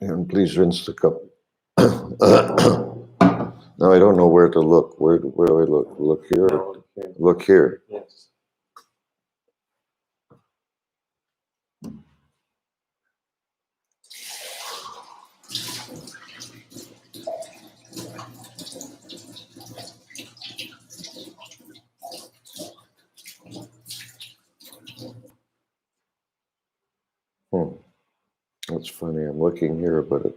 And please rinse the cup. Now I don't know where to look. Where do I look? Look here? Look here. Yes. That's funny. I'm looking here, but it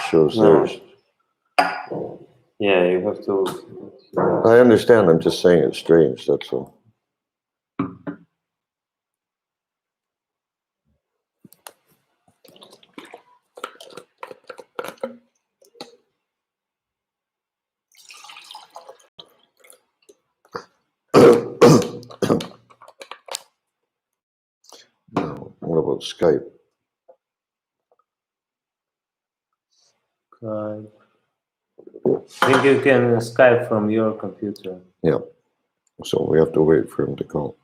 shows No. theirs. Yeah, you have to. I understand. I'm just saying it's strange. That's all. Now, what about Skype? I think you can Skype from your computer. Yeah. So we have to wait for him to call.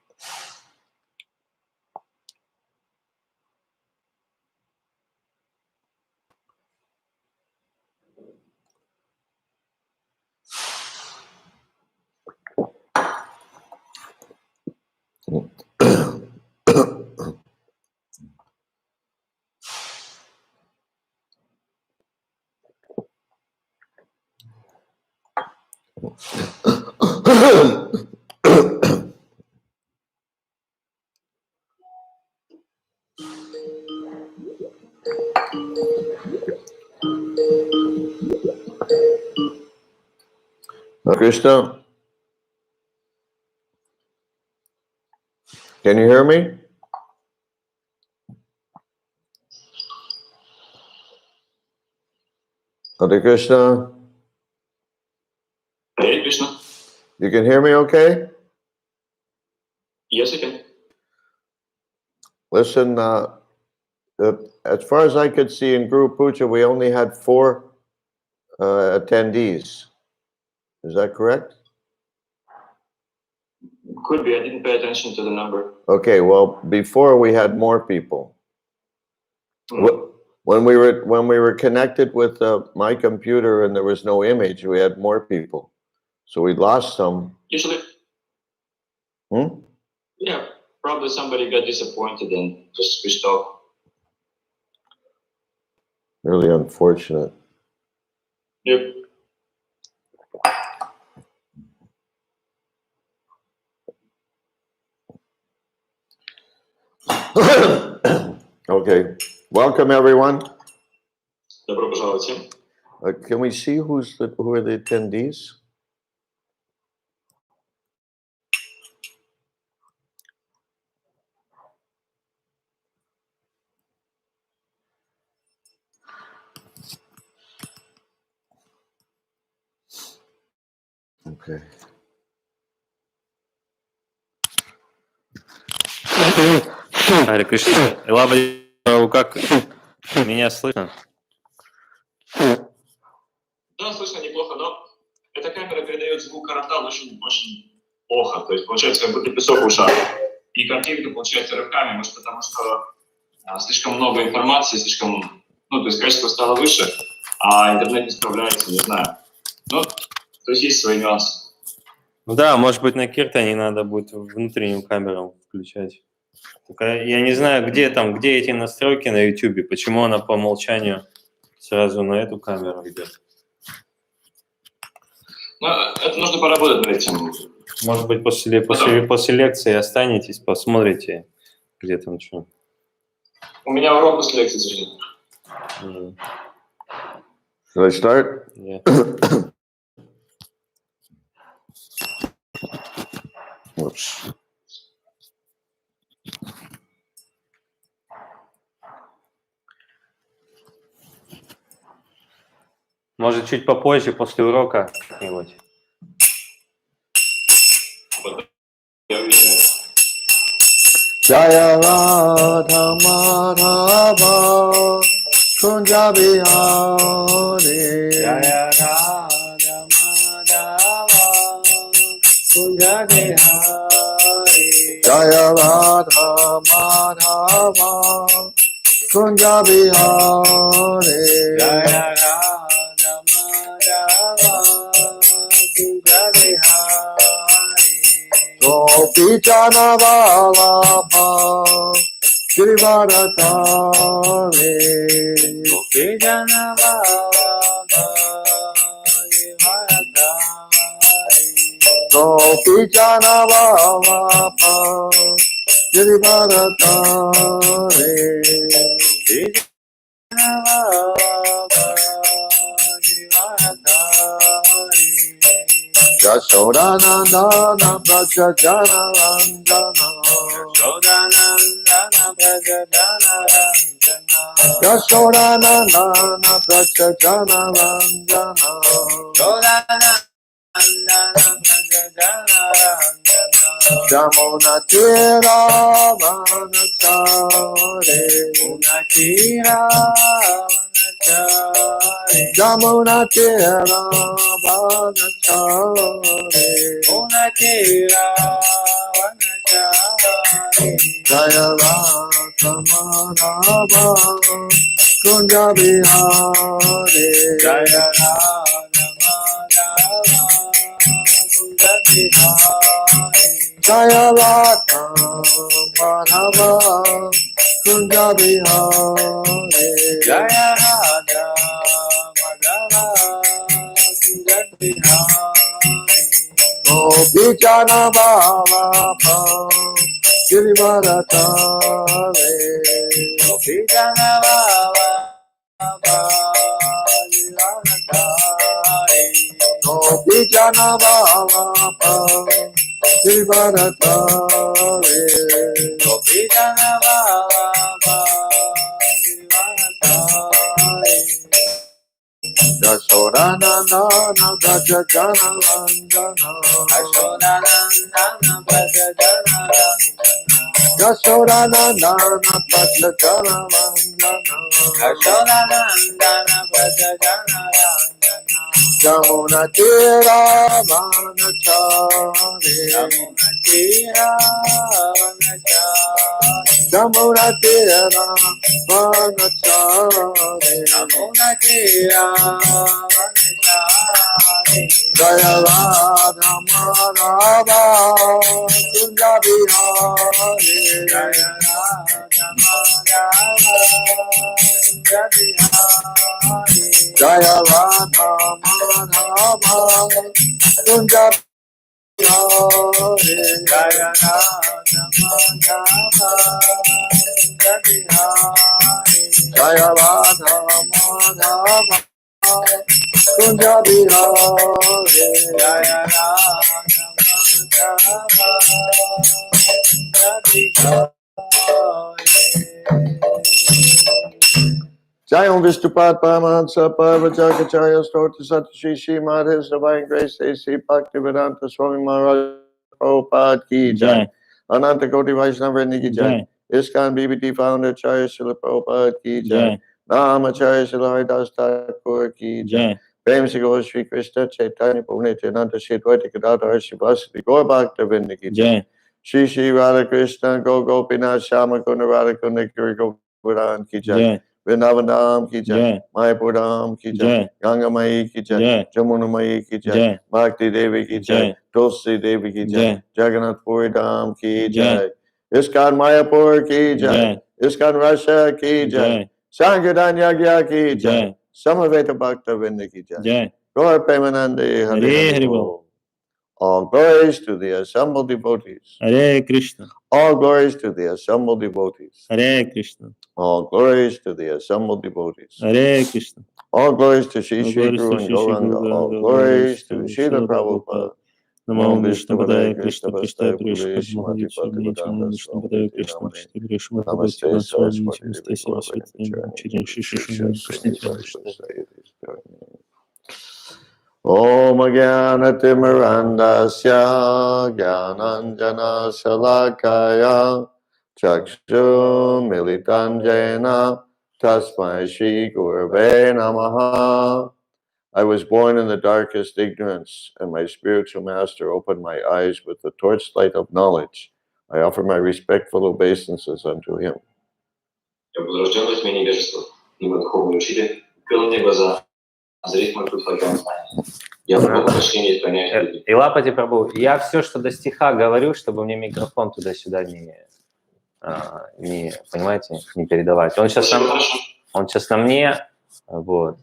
Krishna, can you hear me? Hare Krishna. Hare Krishna. You can hear me okay? Yes, I can. Listen, as far as I could see in Guru Puja, we only had 4 attendees. Is that correct? Could be. I didn't pay attention to the number. Okay, well, before we had more people. When we were connected with my computer and there was no image, we had more people. So we lost some. Usually. Yeah, probably somebody got disappointed and just switched off. Really unfortunate. Yep. Okay, welcome everyone. Добро пожаловать всем. Can we see who are the attendees? Okay. Харе Кришна. Лава, как меня слышно? Да, слышно неплохо, но эта камера передает звук рта очень плохо. То есть получается, как будто песок в ушах. И картинка получается рывками, может потому что слишком много информации, то есть качество стало выше, а интернет не справляется, не знаю. Ну, то есть есть свои нюансы. Ну да, может быть, на Киртане надо будет внутреннюю камеру включать. Только я не знаю, где эти настройки на YouTube, почему она по умолчанию сразу на эту камеру идет. Ну, это нужно поработать над этим. Может быть, после лекции останетесь, посмотрите, где там что. У меня урок после лекции, к сожалению. Should I start? Yeah. Oops. Может, чуть попозже, после урока как-нибудь. Jaya Radha Madhava Kunja Bihari Jaya Radha Madhava Kunja Bihari Jaya Radha Madhava Kunja Bihari Jaya Radha Madhava Kunja Bihari Gopi Jana Vallabha Girivaratari Gopi Jana Vallabha Girivaratari Gopi Jana Vallabha Girivaratari Gopi Jana Vallabha Girivaratari Yashodanandana Braja Jana Randana Yashodanandana Braja Jana Randana Yashodanandana Braja Jana Randana Yashodanandana Braja Jana Randana Jamuna Tira Vanachare Unatira Vanachari Jamuna Tira Vanachare Unatira Vanachari Jaya Radha Madhava Kunja Bihari Jaya Radha Madhava Kunja Bihari Jaya Radha Madhava Kunja Bihari Jaya Radha Madhava Kunja Bihari Gopi Jana Vallabha Girivaratari Gopi Jana Vallabha Girivaratari Gopi Jana Vallabha Girivaratari Gopi Jana Vallabha Girivaratari Yashodanandana Braja Jana Randana Yashodanandana Braja Jana Randana Yashodanandana Braja Jana Randana Yashodanandana Braja Jana Randana Jamuna Tira Vanachari Yamuna Tira Vanachari Jamuna Tira Vanachari Yamuna Tira Vanachari Jaya Radha Madhava Kunja Bihari Jaya Radha Madhava Kunja Bihari Jaya Radha Madhava Kunja Bihari Jaya Radha Madhava Kunja Bihari Jaya Radha Madhava Kunja Bihari Jaya Radha Madhava Kunja Bihari Jai Om Vishnupad Paramahansa Parvacharya Stotha Satashi Srimad His Divine Grace A.C. Bhaktivedanta Swami Maharaj Prabhupada Ki Jai Ananta Koti Vaishnava Niki Jai ISKCON BBT Founder Acharya Srila Prabhupada Ki Jai Namacharya Srila Haridas Thakur Ki Jai Prem Se Gaur Shri Krishna Chaitanya Prabhu Nityananda Shri Advaita Gadadhar Shri Vasudeva Gaur Bhaktavinda Ki Jai Shri Shri Radha Krishna Go Gopinath Shama Kunda Radha Kunda Giri Govardhan Ki Jai Vrindavan Dham Ki Jai Mayapur Dham Ki Jai Ganga Mai Ki Jai Jamuna Mai Ki Jai Bhakti Devi Ki Jai Tulsi Devi Ki Jai Jagannath Puri Dham Ki Jai ISKCON Mayapur Ki Jai ISKCON Russia Ki Jai Sankirtan Yagya Ki Jai Samaveta Bhakta Vinda Ki Jai Gaur Premanande Hare Hare Bol. All glories to the assembled devotees. Hare Krishna. All glories to the assembled devotees. Hare Krishna. All glories to the assembled devotees. Hare Krishna. All glories to Shri All Shri glories Guru to and Shri Shri Gauranga. Guru All and glories to Gauranga, Srila Srila Prabhupada. Namo Namo Vishnu Vishnu Padaya Padaya Krishna Krishna Prasthaya Vastaya Pure Purishta Shrimati Mahavishnu Namo Bhaktivedanta Vishnu Swami Padaya Niti Krishna Namane. Prasthaya Purishta Namaste Bhaktivedanta Swami Saraswati Namaste Devi Saraswati Gaurani Namaste Shri Shri Shri Shri Krishna Om Jnanatimmirandasya Jnananjana Salakaya Chakshur militam jena tasmai Shri Gurave Namaha. I was born in the darkest ignorance, and my spiritual master opened my eyes with the torchlight of knowledge. I offer my respectful obeisances unto him. Я был рожден во тьме невежества, и мой духовный учитель открыл мне глаза, озарив мой путь факелом знания. Я в глубоком почтении исполняю люди. Илапати Прабху, я все, что до стиха говорю, чтобы мне микрофон туда-сюда не, понимаете, не передавать. Он сейчас на мне, вот.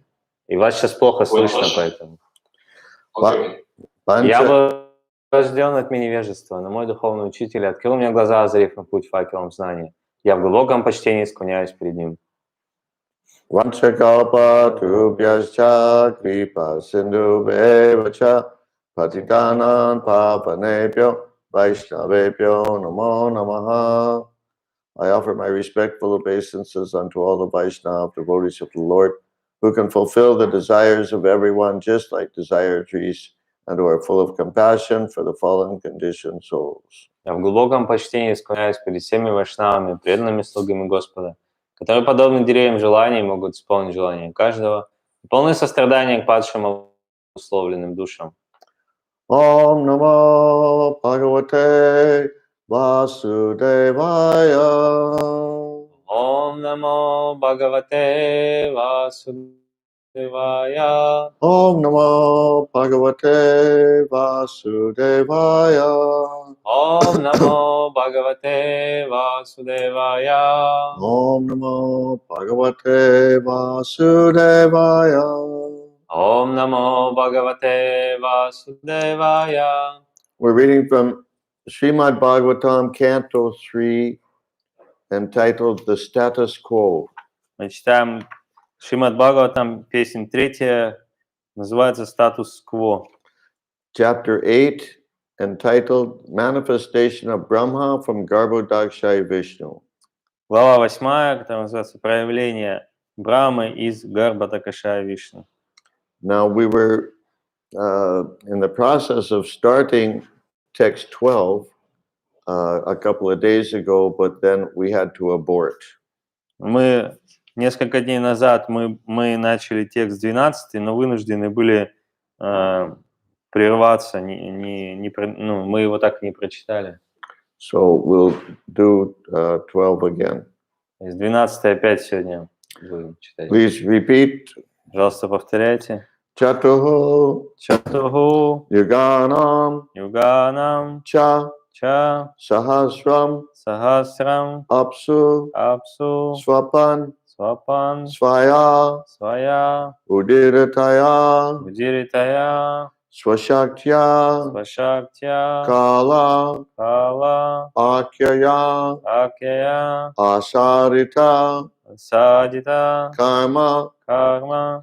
И вас сейчас плохо слышно, поэтому. Я был рожден от тьмы невежества, но мой духовный учитель открыл мне глаза, озарив на путь факелом знания. Я в глубоком почтении склоняюсь перед ним. Vanchakalpatarubhyascha kripa sindhubheva patitanam pavanebhyo vaishnavebhyo namo namaha. I offer my respectful obeisances unto all the Vaishnava devotees of the Lord, who can fulfill the desires of everyone just like desire trees, and who are full of compassion for the fallen conditioned souls. Я в глубоком почтении склоняюсь перед всеми вайшнавами, преданными слугами Господа, которые, подобно деревьям желаний, могут исполнить желания каждого, и полны сострадания к падшим условленным душам. Om Namo Bhagavate Vasudevaya. Om Namo Bhagavate Vasudevaya. Om Namo Bhagavate Vasudevaya. Om Namo Bhagavate Vasudevaya. Om Namo Bhagavate Vasudevaya. Om Namo Bhagavate Vasudevaya. We're reading from Srimad Bhagavatam, Canto 3, entitled The Status Quo. Мы читаем Шримад Бхагаватам, песнь 3, называется «Статус-кво». Chapter 8, entitled Manifestation of Brahma from Garbhodakshaya Vishnu. Глава 8, которая называется «Проявление Брахмы из Гарбхадакшая Вишну». Now we were in the process of starting text 12 a couple of days ago, but then we had to abort. Мы несколько дней назад мы начали текст 12, но вынуждены были прерваться, мы его так и не прочитали. So we'll do 12 again. Из 12 опять сегодня будем читать. Please repeat. Пожалуйста, повторяйте. Chatuhu Yuganam Cha Sahasram Apsu Swapan Swaya Udiritaya Swashaktya Kala Akyaya Asarita Karma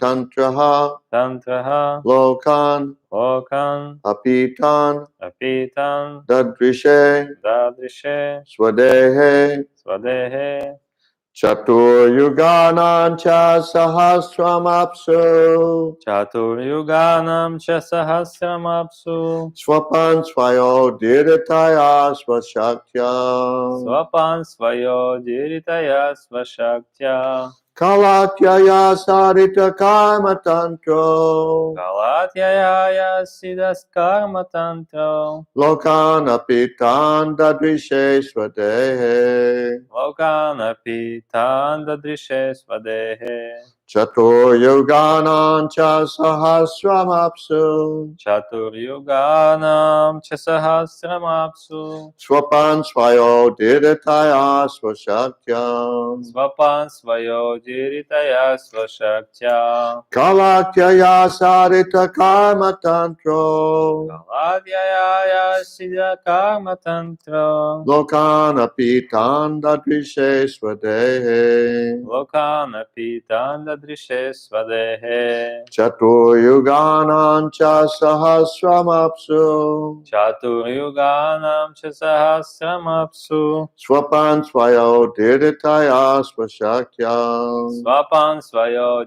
Tantraha Lokan Apitan Dadrishe Swadehe Chatur Yuganam Cha Sahasramapsu Swapan Swayo Diritaya Swashaktya Kalatyaya Sarita Karma Tantro Lokana Pitan Dadrishe Swadehe Chatur Yuganam Cha Sahasramapsu Swapan Swayo Diritaya Swashaktya Kalatyaya Sarita Karma Tantro Lokana Pitan Dadrishe Swadehe Chatur Yuganam Cha Sahasramapsu Swapan Swayo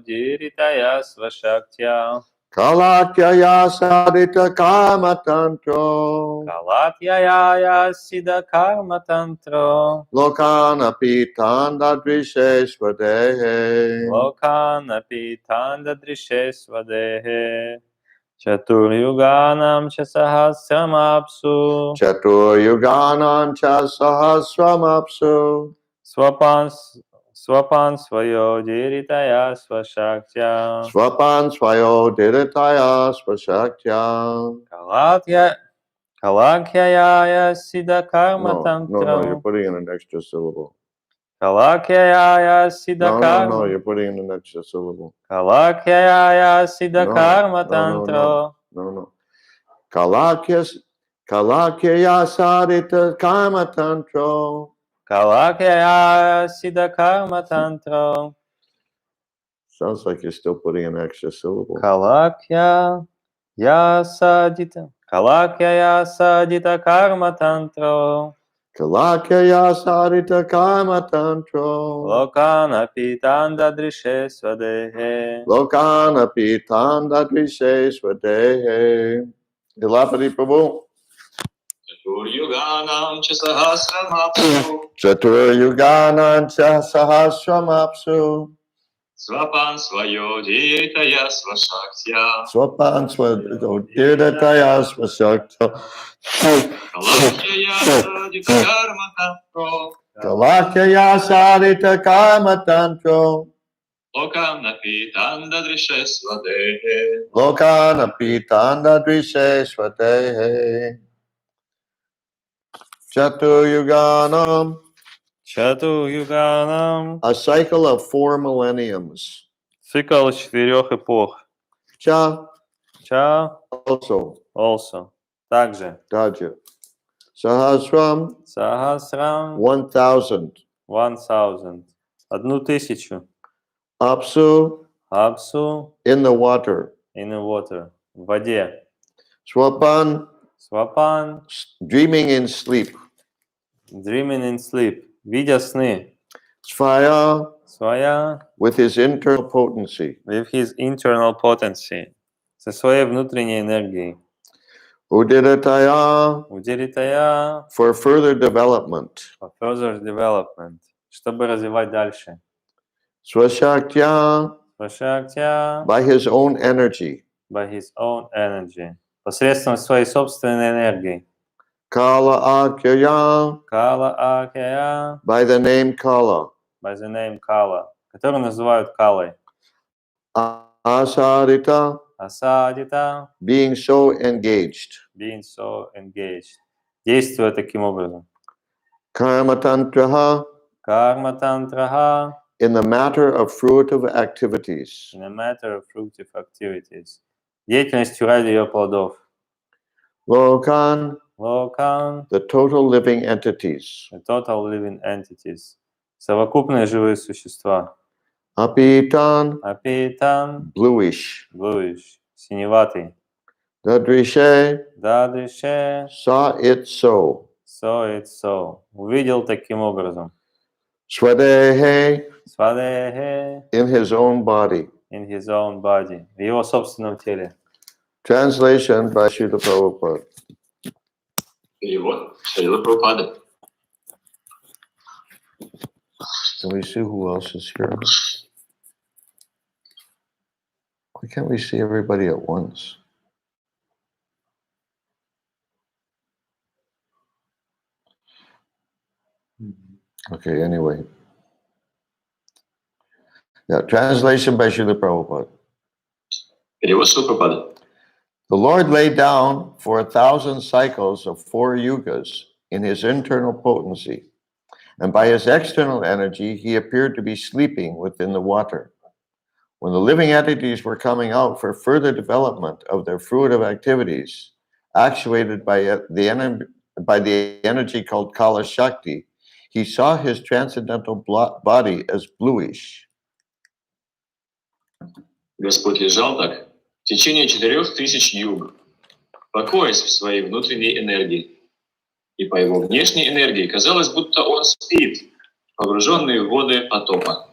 Diritaya Swashaktya Kalakyaya Sadita Karma Tantro Kalatya Siddha Karma Tantro Lokana Pitanda Drishesvadehe Lokana Pitanda Drishesvadehe Chaturyuganam cha sahasramapsu Chatur Yuganan Cha Sahasramapsu Swapan Svayo Jiritaya Svashaktya Swapan Swayo Diritaya Svashaktya. Kalakyaya Siddha Karma No, Tantro you're putting in an extra syllable. Kalakyaya Siddha Karma You're putting in an extra syllable. Kalakyaya Siddha Karma Tantro No. Kalakyas Kalakyaya Sadita Karma Tantro. Kalakyaya Siddha Karma Tantro Sounds like you're still putting an extra syllable. Kalakyaya Sadita Karma Tantro Kalakyaya Sadita Karma Tantro. Lokana Pitanda Drishe Swadehe Lokana Pitanda Drishe Swadehe. Ilapati Prabhu. Chatur-yuganam cha sahasramapsu Chatur Yuganan Cha Sahasramapsu. Swapan svayo jiritaya svashaktya Swapan Swadirdataya Svasakta. Kalakyaya sadita karma tantro Kalakyaya Sadita Karma Tantro. Lokam napitanda drishesvadehe Lokana Pitanda Drishesvadehe. Chatur Yuganam. Chaturyuganam A cycle of 4 millenniums. Цикл 4 эпох. Cha Cha also. Также. Daja. Sahasram Sahasram 1000. 1000. 1000. Apsu Apsu in the water. in the water. В воде. Swapan Swapan dreaming in sleep. dreaming in sleep. Видя сны. Svaya Своя with his internal potency. with his internal potency. Со своей внутренней энергией. Udirataya Удиритая for further development. for further development. Чтобы развивать дальше. Swashaktya Свашактя by his own energy. by his own energy. Посредством своей собственной энергии. Kala Akyaya Кала Акея by the name Kala. by the name Кала, которую называют Калой. Asarita Асадита being so engaged. being so engaged. Действуя таким образом. Karmatantraha Карма Тантраха in the matter of fruitive activities. in a matter of fruitive activities. Деятельностью ради ее плодов. Lokan Локан the total living entities. the total living entities. Совокупные живые существа. Apitan Апитан bluish. bluish, синеватый. Dadrishe Дадрише saw it so. so it's so. Увидел таким образом. Swadehe Свадехе in his own body. in his own body. В его собственном теле. Translation by Srila Prabhupada. Перевод Шрила Прабхупады. Can we see who else is here? Why can't we see everybody at once? Okay, anyway. Yeah, translation by Srila Prabhupada. Перевод Шрила Прабхупады. The Lord laid down for 1,000 cycles of 4 yugas in his internal potency, and by his external energy, he appeared to be sleeping within the water. When the living entities were coming out for further development of their fruitive activities, actuated by the energy called Kala Shakti, he saw his transcendental body as bluish. Господь лежал так в течение 4000 юг, покоясь в своей внутренней энергии. И по его внешней энергии казалось, будто он спит, погруженный в воды потопа.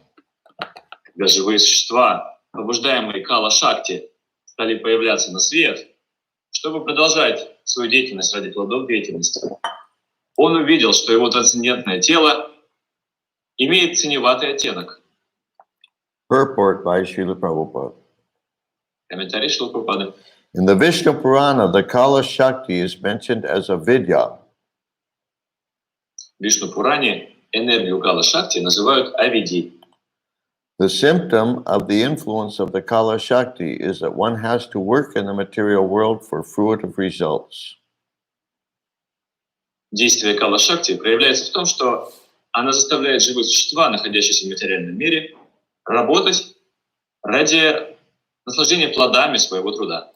Когда живые существа, побуждаемые Кала Шакти, стали появляться на свет, чтобы продолжать свою деятельность ради плодов деятельности, он увидел, что его трансцендентное тело имеет синеватый оттенок. Purport by Srila Prabhupada. Комментарий Шрилы Прабхупады. In the Vishnu Purana, the Kala Shakti is mentioned as a vidya. В Вишну-Пуране энергию Кала-Шакти называют авиди. The symptom of the influence of the Kala Shakti is that one has to work in the material world for fruitive results. Действие Кала-Шакти проявляется в том, что она заставляет живые существа, находящиеся в материальном мире, работать ради наслаждения плодами своего труда.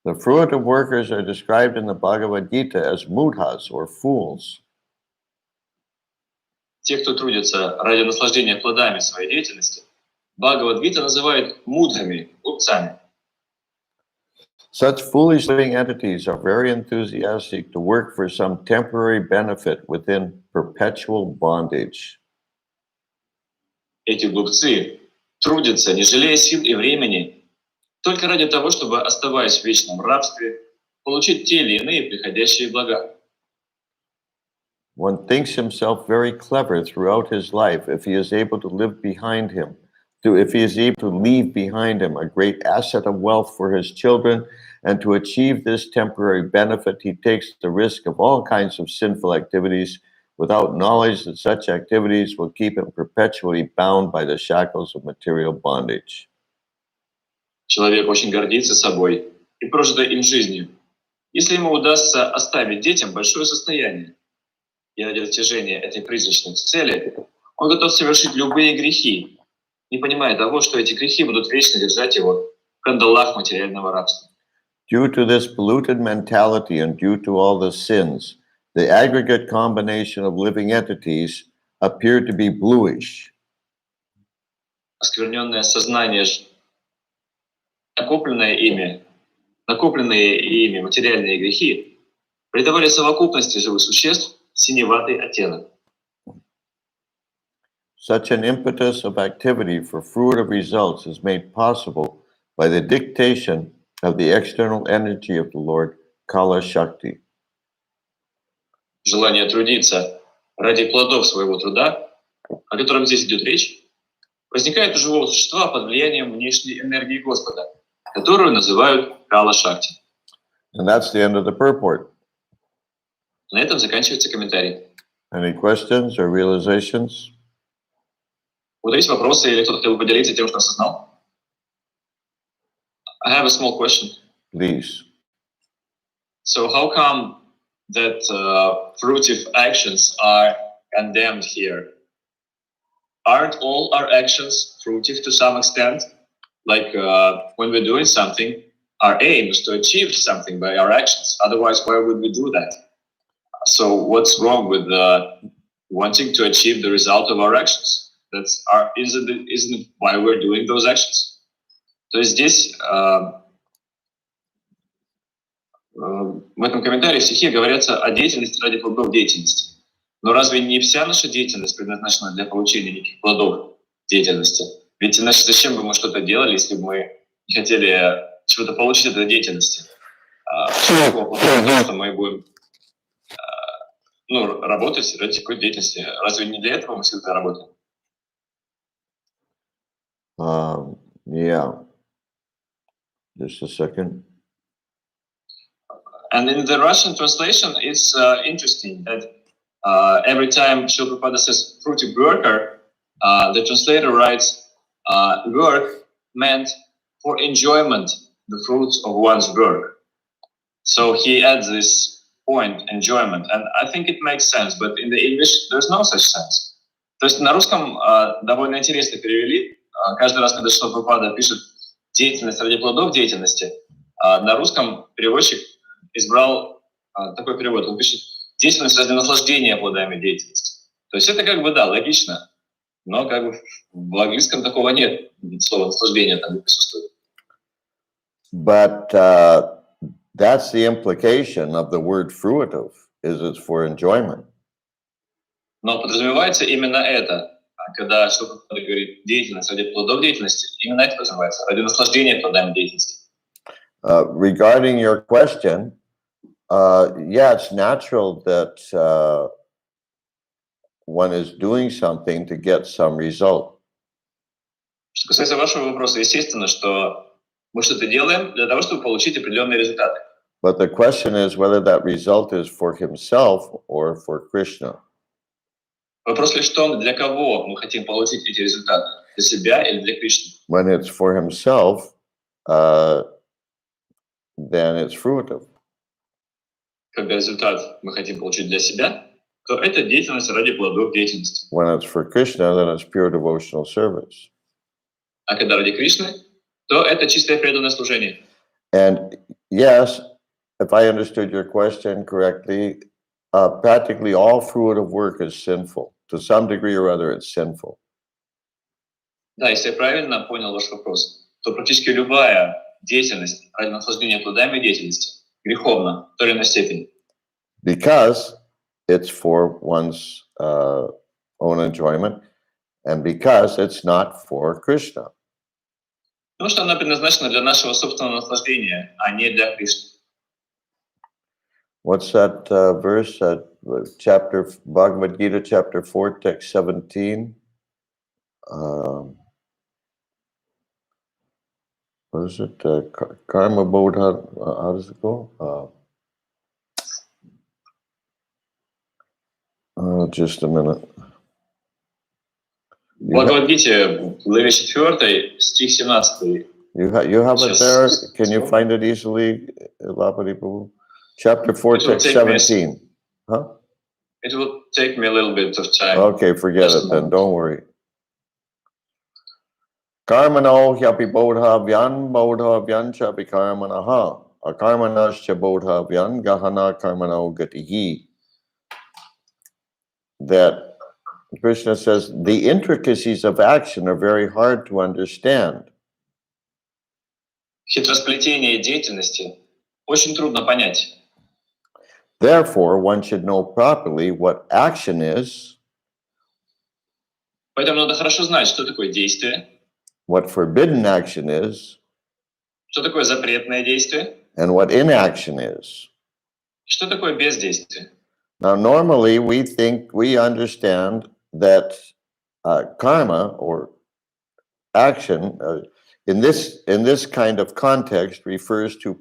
The fruitive workers are described in the Bhagavad Gita as mudhas or fools. Те, кто трудится ради наслаждения плодами своей деятельности, Бхагавад-гита называют мудрыми, глупцами. Such foolish living entities are very enthusiastic to work for some temporary benefit within perpetual bondage. Эти глупцы трудятся, не жалея сил и времени, только ради того, чтобы, оставаясь в вечном рабстве, получить те или иные приходящие блага. One thinks himself very clever throughout his life if he is able to leave behind him a great asset of wealth for his children, and to achieve this temporary benefit, he takes the risk of all kinds of sinful activities without knowledge that such activities will keep him perpetually bound by the shackles of material bondage. Человек очень гордится собой и прожитой им жизнью. Если ему удастся оставить детям большое состояние, и ради достижения этой призрачной цели он готов совершить любые грехи, не понимая того, что эти грехи будут вечно держать его в кандалах материального рабства. Due to this polluted mentality and due to all the sins, the aggregate combination of living entities appear to be bluish. Оскверненное сознание, накопленные ими материальные грехи придавали совокупности живых существ синеватый оттенок. Such an impetus of activity for fruitive results is made possible by the dictation of the external energy of the Lord, Kala Shakti. Желание трудиться ради плодов своего труда, о котором здесь идет речь, возникает у живого существа под влиянием внешней энергии Господа, которую называют Кала-Шакти. And that's the end of the purport. На этом заканчивается комментарий. Any questions or realizations? Вот есть вопросы или кто-то хотел бы поделиться тем, что осознал? I have a small question. Please. So how come that fruitive actions are condemned here? Aren't all our actions fruitive to some extent? Like when we're doing something, our aim is to achieve something by our actions. Otherwise, why would we do that? So what's wrong with wanting to achieve the result of our actions? Isn't it why we're doing those actions? То есть здесь в этом комментарии в стихе говорится о деятельности ради плодов деятельности. Но разве не вся наша деятельность предназначена для получения неких плодов деятельности? Ведь иначе зачем бы мы что-то делали, если бы мы не хотели чего-то получить от этой деятельности? Что мы будем работать ради какой-то деятельности? Разве не для этого мы всегда работаем? Yeah. Just a second. And in the Russian translation, it's interesting that every time Srila Prabhupada says fruitive worker, the translator writes work meant for enjoyment, the fruits of one's work. So he adds this point, enjoyment, and I think it makes sense, but in the English, there's no such sense. То есть на русском довольно интересно перевели. Каждый раз, когда Шрила Прабхупада пишет деятельность ради плодов деятельности, на русском переводчик избрал такой перевод. Он пишет деятельность ради наслаждения плодами деятельности. То есть это как бы, да, логично, но как бы в английском такого нет. Слова наслаждение там не присутствует. But that's the implication of the word fruitive, is it's for enjoyment. Но подразумевается именно это. Когда Шрила Прабхупада говорит деятельность ради плодов деятельности, именно это подразумевается, ради наслаждения плодами деятельности. Regarding your question, yeah, it's natural that one is doing something to get some result. Что касается вашего вопроса, естественно, что мы что-то делаем для того, чтобы получить определенные результаты. But the question is whether that result is for himself or for Krishna. Вопрос лишь в том, для кого мы хотим получить эти результаты. Для себя или для Кришны. When it's for himself, then it's fruitive. Когда результат мы хотим получить для себя, то это деятельность ради плодов деятельности. When it's for Krishna, then it's pure devotional service. А когда ради Кришны, то это чистое преданное служение. And yes, if I understood your question correctly, practically all fruitive work is sinful. To some degree or other, it's sinful. Да, если я правильно понял ваш вопрос, то практически любая деятельность ради наслаждения плодами деятельности греховна в той или иной степени. Because it's for one's own enjoyment, and because it's not for Krishna. Потому что она предназначена для нашего собственного наслаждения, а не для Кришны. What's that verse? Chapter Bhagavad Gita, chapter 4, text 17. What is it? Karma Bodha. How does it go? Just a minute. В Бхагавад-гите, в главе 4, стих 17. You have it there? Can you find it easily, Lapati Prabhu? Chapter 4, text 17. Huh? It will take me a little bit of time. Okay, forget it then. Don't worry. Karmano hyapi bodha vyan chapi karmanaha. Akarmanascha bodha vyan gahana karmano gatihi. That Krishna says the intricacies of action are very hard to understand. Хитросплетение деятельности очень трудно понять. Therefore, one should know properly what action is, Поэтому надо хорошо знать, что такое действие, what forbidden action is, что такое запретное действие, and what inaction is. и что такое бездействие. Now, normally we understand that karma or action in this kind of context refers to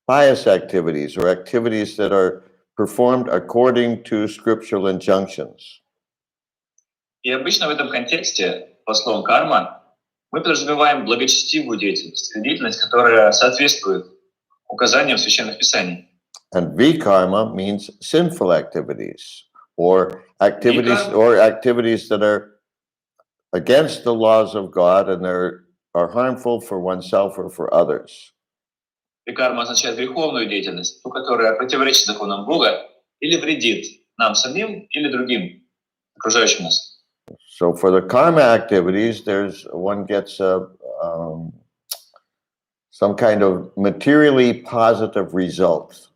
pious activities or activities that are performed according to scriptural injunctions. И обычно в этом контексте, по словам карма, мы подразумеваем благочестивую деятельность, деятельность, которая соответствует указаниям священных писаний. And vikarma means sinful activities or activities that are against the laws of God and are harmful for oneself or for others. Викарма означает греховную деятельность, ту, которая противоречит законам Бога или вредит нам самим или другим, окружающим нас. So for the karma activities, one gets some kind of materially positive result.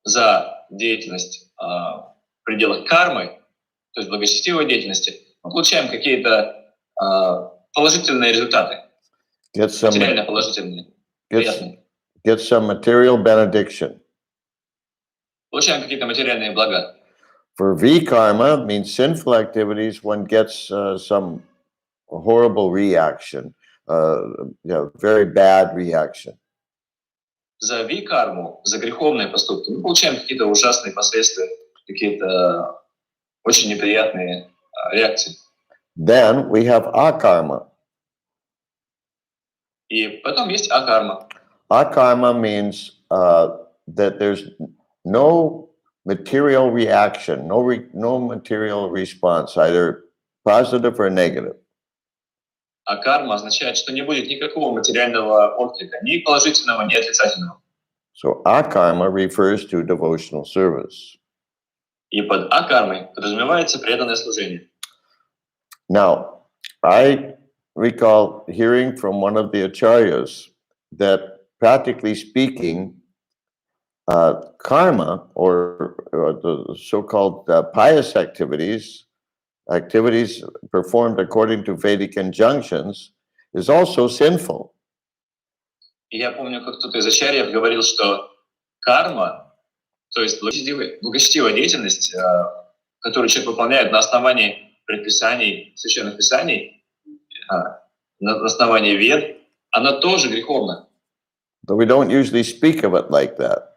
За деятельность в пределах кармы, то есть благочестивой деятельности, мы получаем какие-то положительные результаты, материально положительные, приятные. Get some material benediction. Получаем какие-то материальные блага. For vikarma means sinful activities, one gets some horrible reaction, very bad reaction. За викарму, за греховные поступки мы получаем какие-то ужасные последствия, какие-то очень неприятные реакции. Then we have akarma. И потом есть акарма. Akarma means that there's no material reaction, no material response, either positive or negative. А карма означает, что не будет никакого материального отклика, ни положительного, ни отрицательного. So akarma refers to devotional service. И под акармой подразумевается преданное служение. Now, I recall hearing from one of the acharyas that practically speaking, karma or the so-called pious activities performed according to Vedic injunctions, is also sinful. И я помню, как кто-то из ачарьев говорил, что карма, то есть благочестивая деятельность, которую человек выполняет на основании предписаний, священных писаний, на основании вед, она тоже греховна. But we don't usually speak of it like that.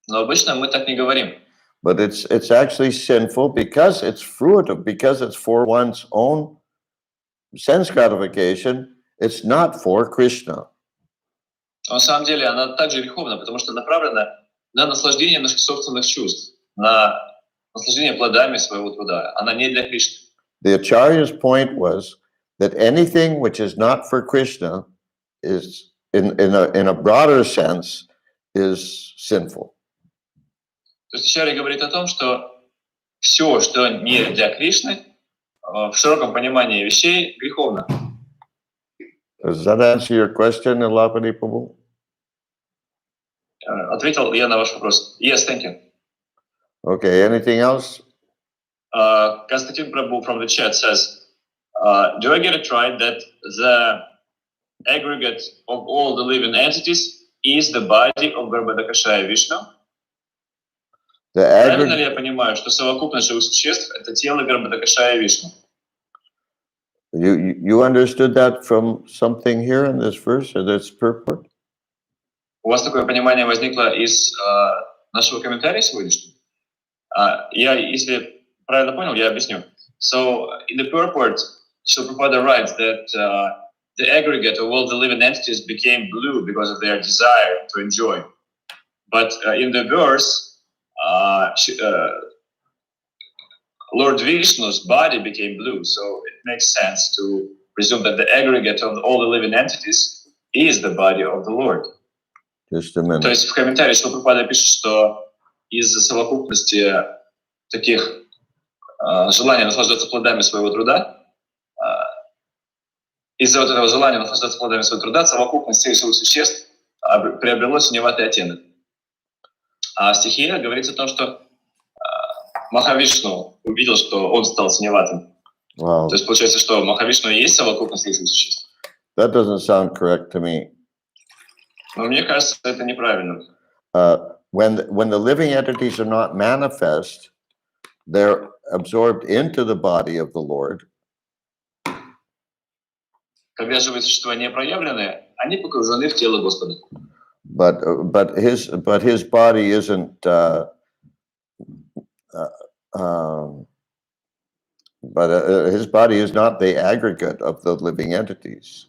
Но обычно мы так не говорим. But it's actually sinful because it's fruitive, because it's for one's own sense gratification. It's not for Krishna. Но на самом деле она также греховна, потому что направлена на наслаждение наших собственных чувств, на наслаждение плодами своего труда. Она не для Кришны. The Acharya's point was that anything which is not for Krishna is, in a broader sense, is sinful. То есть ачарья говорит о том, что все, что не для Кришны, в широком понимании вещей, греховно. Does that answer your question, Elapati Prabhu? Ответил я на ваш вопрос. Yes, thank you. Okay, anything else? Konstantin Prabhu from the chat says, do I get it right that the aggregate of all the living entities is the body of Garbhodakashaya Vishnu? Правильно ли я понимаю, что совокупность живых существ — это тело Гарбхадакашая Вишну? You understood that from something here in this verse, or this purport? У вас такое понимание возникло из нашего комментария сегодняшнего? Я, если правильно понял, я объясню. So, in the purport, Srila Prabhupada writes that the aggregate of all the living entities became blue because of their desire to enjoy. But in the verse, Lord Vishnu's body became blue, so it makes sense to presume that the aggregate of all the living entities is the body of the Lord. Just a minute. То есть в комментарии Шрила Прабхупада пишет, что из-за совокупности таких желания наслаждаться плодами своего труда, из-за вот этого желания наслаждаться плодами своего труда, совокупность всех живых существ приобрело синеватый оттенок. А в стихе говорится о том, что Махавишну увидел, что он стал синеватым. Wow. То есть получается, что Махавишну и есть совокупность всех живых существ. That doesn't sound correct to me. Но мне кажется, это неправильно. When the living entities are not manifest, they're absorbed into the body of the Lord. Когда живые существа не проявлены, они погружены в тело Господа. But his body isn't. His body is not the aggregate of the living entities.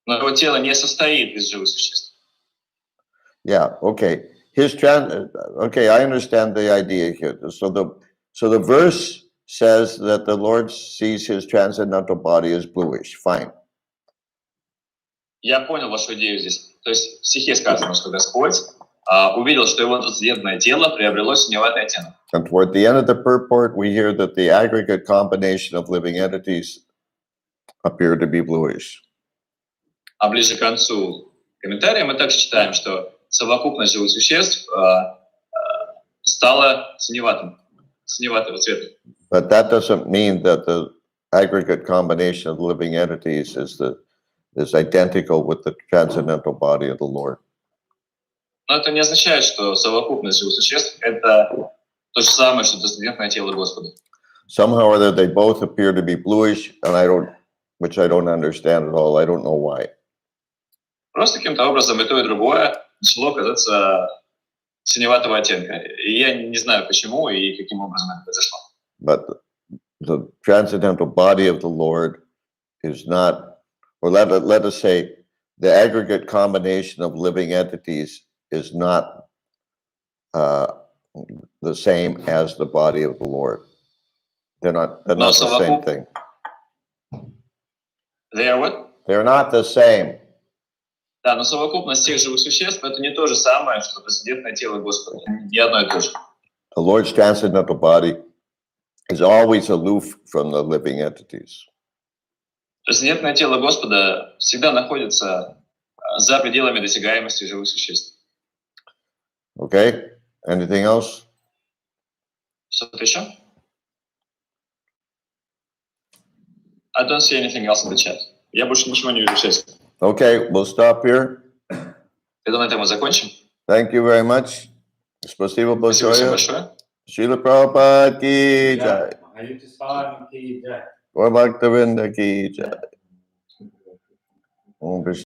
Но его тело не состоит из живых существ. Yeah. Okay. Okay. I understand the idea here. So the verse says that the Lord sees his transcendental body as bluish. Fine. Я понял вашу идею здесь. То есть в стихе сказано, что Господь увидел, что его трансцендентное тело приобрело синеватый оттенок. And toward the end of the purport, we hear that the aggregate combination of living entities appear to be bluish. А ближе к концу комментария мы также читаем, что совокупность живых существ стала синеватого цвета. But that doesn't mean that the aggregate combination of living entities is identical with the transcendental body of the Lord. Но это не означает, что совокупность живых существ — это то же самое, что трансцендентное тело Господа. Somehow or other, they both appear to be bluish, and which I don't understand at all. I don't know why. Просто каким-то образом и то, и другое начало казаться синеватого оттенка. И я не знаю, почему и каким образом это произошло. But the transcendental body of the Lord is not, or let us say, the aggregate combination of living entities is not the same as the body of the Lord. They're not the same thing. They are what? They're not the same. Да, но совокупность всех живых существ — это не то же самое, что трансцендентное тело Господа. Не одно и то же. The Lord's transcendental body is always aloof from the living entities. Трансцендентное тело Господа всегда находится за пределами досягаемости живых существ. Okay? Anything else? Что-то еще? I don't see anything else in the chat. Я больше ничего не вижу связи. Okay, we'll stop here. Я думаю, на этом мы закончим. Thank you very much. Спасибо Спасибо всем большое. большое. Шрила Прабхупад ки джай. Гор Бхактавинда ки джай. Om Krishna.